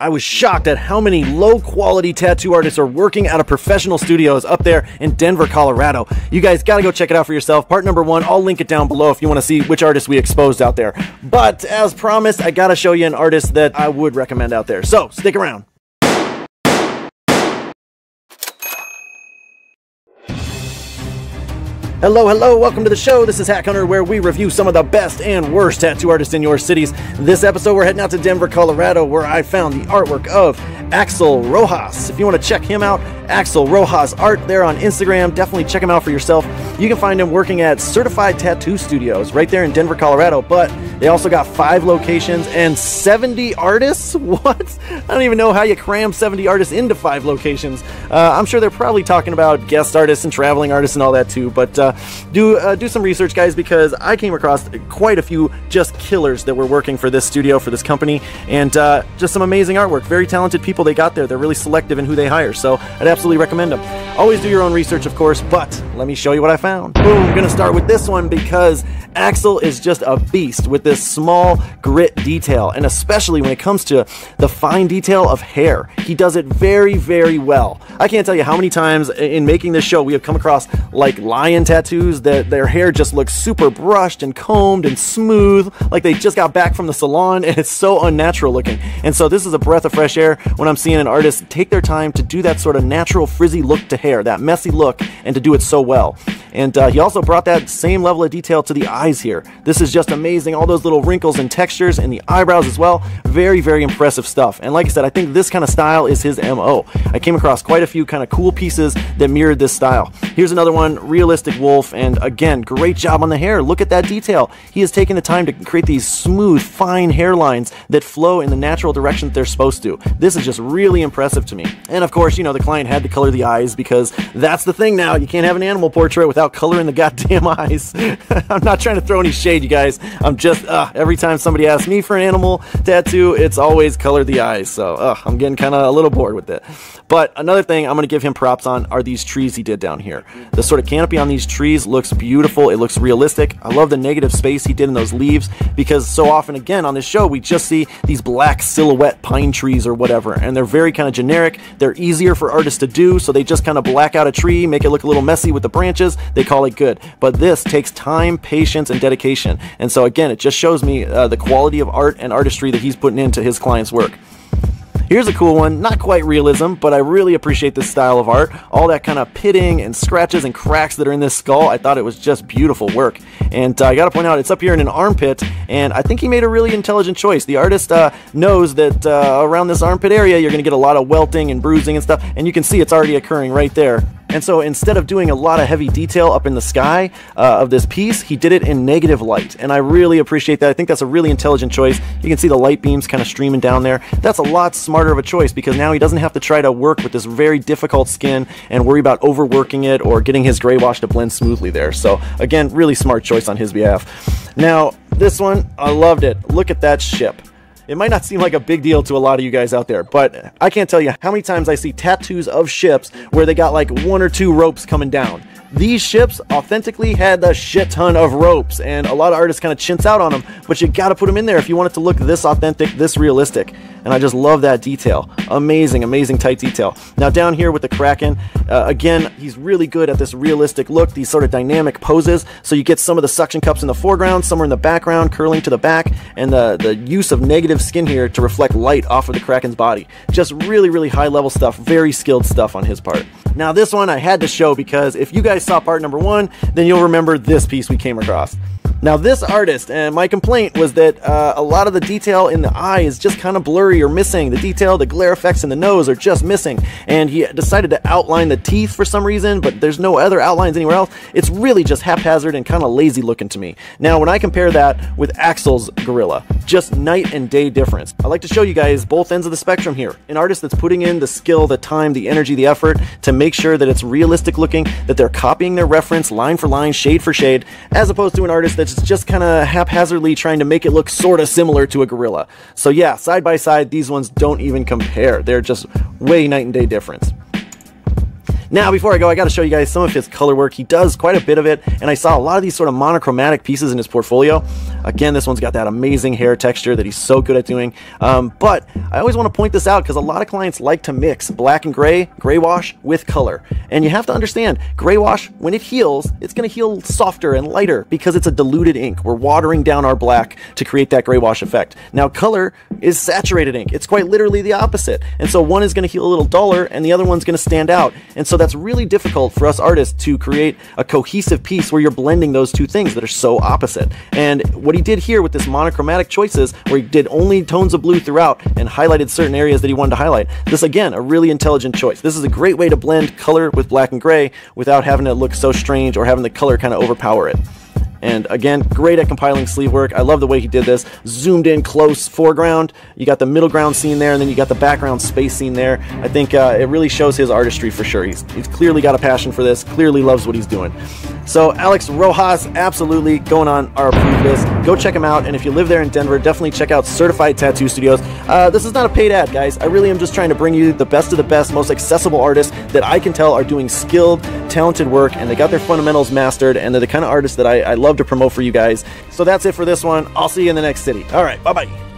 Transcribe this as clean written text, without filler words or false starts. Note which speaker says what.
Speaker 1: I was shocked at how many low-quality tattoo artists are working out of professional studios up there in Denver, Colorado. You guys gotta go check it out for yourself. Part number 1, I'll link it down below if you want to see which artists we exposed out there. But as promised, I gotta show you an artist that I would recommend out there. So stick around. Hello, hello, welcome to the show. This is Hack Hunter, where we review some of the best and worst tattoo artists in your cities. This episode, we're heading out to Denver, Colorado, where I found the artwork of Axel Rojas. If you want to check him out, Axel Rojas Art there on Instagram. Definitely check him out for yourself. You can find him working at Certified Tattoo Studios right there in Denver, Colorado, but they also got 5 locations and 70 artists? What? I don't even know how you cram 70 artists into 5 locations. I'm sure they're probably talking about guest artists and traveling artists and all that too, but do some research, guys, because I came across quite a few just killers that were working for this studio, for this company, and just some amazing artwork. Very talented people they got there. They're really selective in who they hire, so I'd absolutely recommend them. Always do your own research, of course, but let me show you what I found. Boom, I'm gonna start with this one because Axel is just a beast with this small grit detail, and especially when it comes to the fine detail of hair. He does it very, very well. I can't tell you how many times in making this show we have come across like lion tattoos that their hair just looks super brushed and combed and smooth, like they just got back from the salon, and it's so unnatural looking. And so this is a breath of fresh air when I'm seeing an artist take their time to do that sort of natural frizzy look to hair, that messy look, and to do it so well. And he also brought that same level of detail to the eyes here. This is just amazing. All those little wrinkles and textures in the eyebrows as well. Very, very impressive stuff. And like I said, I think this kind of style is his MO. I came across quite a few kind of cool pieces that mirrored this style. Here's another one, realistic wolf, and again, great job on the hair. Look at that detail. He has taken the time to create these smooth, fine hairlines that flow in the natural direction that they're supposed to. This is just really impressive to me. And of course, you know, the client had to color the eyes because that's the thing now. You can't have an animal portrait without coloring the goddamn eyes. I'm not trying to throw any shade, you guys. I'm just, every time somebody asks me for an animal tattoo, it's always color the eyes. So, I'm getting kind of a little bored with it. But another thing I'm going to give him props on are these trees he did down here. The sort of canopy on these trees looks beautiful. It looks realistic. I love the negative space he did in those leaves because so often, again, on this show, we just see these black silhouette pine trees or whatever, and they're very kind of generic. They're easier for artists to do, so they just kind of black out a tree, make it look a little messy with the branches. They call it good. But this takes time, patience, and dedication. And so, again, it just shows me the quality of art and artistry that he's putting into his client's work. Here's a cool one, not quite realism, but I really appreciate this style of art. All that kind of pitting and scratches and cracks that are in this skull, I thought it was just beautiful work. And I gotta point out, it's up here in an armpit, and I think he made a really intelligent choice. The artist knows that around this armpit area, you're gonna get a lot of welting and bruising and stuff, and you can see it's already occurring right there. And so instead of doing a lot of heavy detail up in the sky of this piece, he did it in negative light. And I really appreciate that. I think that's a really intelligent choice. You can see the light beams kind of streaming down there. That's a lot smarter of a choice because now he doesn't have to try to work with this very difficult skin and worry about overworking it or getting his gray wash to blend smoothly there. So again, really smart choice on his behalf. Now, this one, I loved it. Look at that ship. It might not seem like a big deal to a lot of you guys out there, but I can't tell you how many times I see tattoos of ships where they got like 1 or 2 ropes coming down. These ships authentically had a shit ton of ropes, and a lot of artists kind of chintz out on them, but you gotta put them in there if you want it to look this authentic, this realistic. And I just love that detail. Amazing, amazing tight detail. Now down here with the Kraken, again, he's really good at this realistic look, these sort of dynamic poses. So you get some of the suction cups in the foreground, somewhere in the background, curling to the back, and the use of negative skin here to reflect light off of the Kraken's body. Just really, really high level stuff, very skilled stuff on his part. Now this one I had to show because if you guys saw part number 1, then you'll remember this piece we came across. Now this artist, and my complaint was that a lot of the detail in the eye is just kind of blurry or missing. The detail, the glare effects in the nose are just missing. And he decided to outline the teeth for some reason, but there's no other outlines anywhere else. It's really just haphazard and kind of lazy looking to me. Now when I compare that with Axel's gorilla, just night and day difference. I like to show you guys both ends of the spectrum here. An artist that's putting in the skill, the time, the energy, the effort to make sure that it's realistic looking, that they're copying their reference line for line, shade for shade, as opposed to an artist that's just kind of haphazardly trying to make it look sort of similar to a gorilla. So yeah, side by side, these ones don't even compare. They're just way night and day difference. Now, before I go, I got to show you guys some of his color work. He does quite a bit of it, and I saw a lot of these sort of monochromatic pieces in his portfolio. Again, this one's got that amazing hair texture that he's so good at doing. But I always want to point this out because a lot of clients like to mix black and gray wash with color. And you have to understand, gray wash, when it heals, it's going to heal softer and lighter because it's a diluted ink. We're watering down our black to create that gray wash effect. Now, color is saturated ink. It's quite literally the opposite. And so one is going to heal a little duller and the other one's going to stand out. And so that's really difficult for us artists to create a cohesive piece where you're blending those two things that are so opposite. And what he did here with this monochromatic choices, where he did only tones of blue throughout and highlighted certain areas that he wanted to highlight, this again, a really intelligent choice. This is a great way to blend color with black and gray without having it look so strange or having the color kind of overpower it. And again, great at compiling sleeve work. I love the way he did this. Zoomed in close foreground. You got the middle ground scene there, and then you got the background space scene there. I think it really shows his artistry for sure. He's clearly got a passion for this, clearly loves what he's doing. So Alex Rojas, absolutely going on our approved list. Go check him out, and if you live there in Denver, definitely check out Certified Tattoo Studios. This is not a paid ad, guys. I really am just trying to bring you the best of the best, most accessible artists that I can tell are doing skilled, talented work, and they got their fundamentals mastered, and they're the kind of artists that I love to promote for you guys. So that's it for this one. I'll see you in the next city. All right, bye-bye.